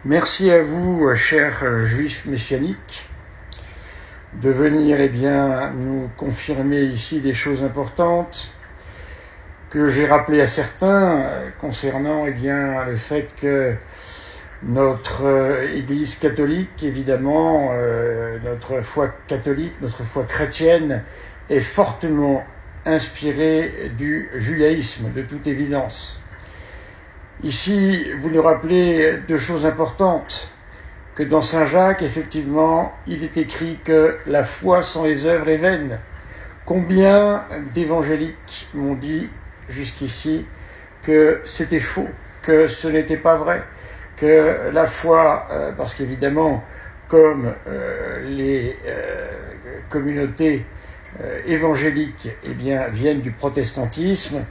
Merci à vous, chers juifs messianiques, de venir nous confirmer ici des choses importantes que j'ai rappelées à certains concernant le fait que notre Église catholique, évidemment, notre foi catholique, notre foi chrétienne est fortement inspirée du judaïsme, de toute évidence. Ici, vous nous rappelez deux choses importantes, que dans Saint Jacques, effectivement, il est écrit que la foi sans les œuvres est vaine. Combien d'évangéliques m'ont dit jusqu'ici que c'était faux, que ce n'était pas vrai, que la foi, parce qu'évidemment, comme les communautés évangéliques viennent du protestantisme,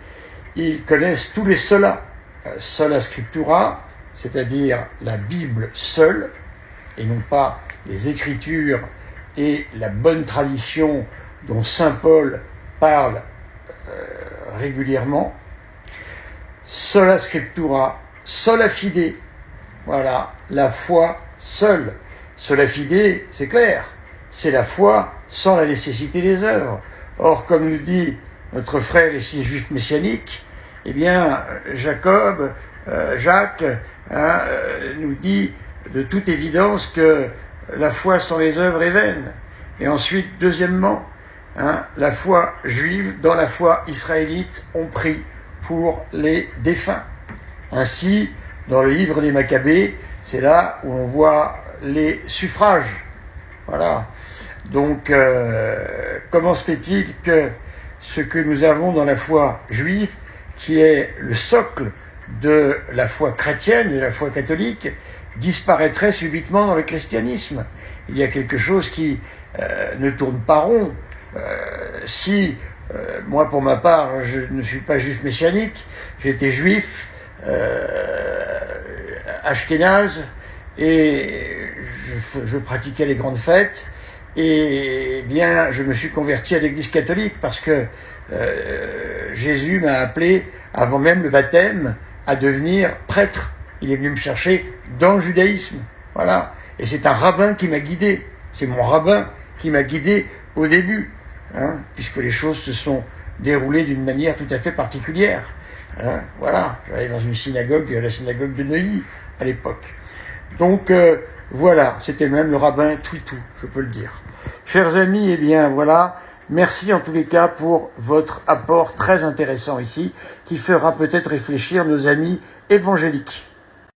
ils connaissent tous les solas. Sola scriptura, c'est-à-dire la Bible seule, et non pas les Écritures et la bonne tradition dont saint Paul parle régulièrement. Sola scriptura, sola fide, voilà, la foi seule. Sola fide, c'est clair, c'est la foi sans la nécessité des œuvres. Or, comme nous dit notre frère ici juif messianique, Jacques nous dit de toute évidence que la foi sans les œuvres est vaine. Et ensuite, deuxièmement, la foi juive, dans la foi israélite, on prie pour les défunts. Ainsi, dans le livre des Maccabées, c'est là où on voit les suffrages. Voilà. Donc, comment se fait-il que ce que nous avons dans la foi juive, qui est le socle de la foi chrétienne et de la foi catholique, disparaîtrait subitement dans le christianisme? Il y a quelque chose qui ne tourne pas rond. Moi, pour ma part, je ne suis pas juif messianique, j'étais juif ashkénaze, et je pratiquais les grandes fêtes, et je me suis converti à l'Église catholique parce que Jésus m'a appelé, avant même le baptême, à devenir prêtre. Il est venu me chercher dans le judaïsme. Voilà. Et c'est un rabbin qui m'a guidé. C'est mon rabbin qui m'a guidé au début, puisque les choses se sont déroulées d'une manière tout à fait particulière. Voilà. J'allais dans une synagogue, la synagogue de Neuilly, à l'époque. Donc, voilà. C'était même le rabbin Twitou, je peux le dire. Chers amis, voilà. Merci en tous les cas pour votre apport très intéressant ici, qui fera peut-être réfléchir nos amis évangéliques.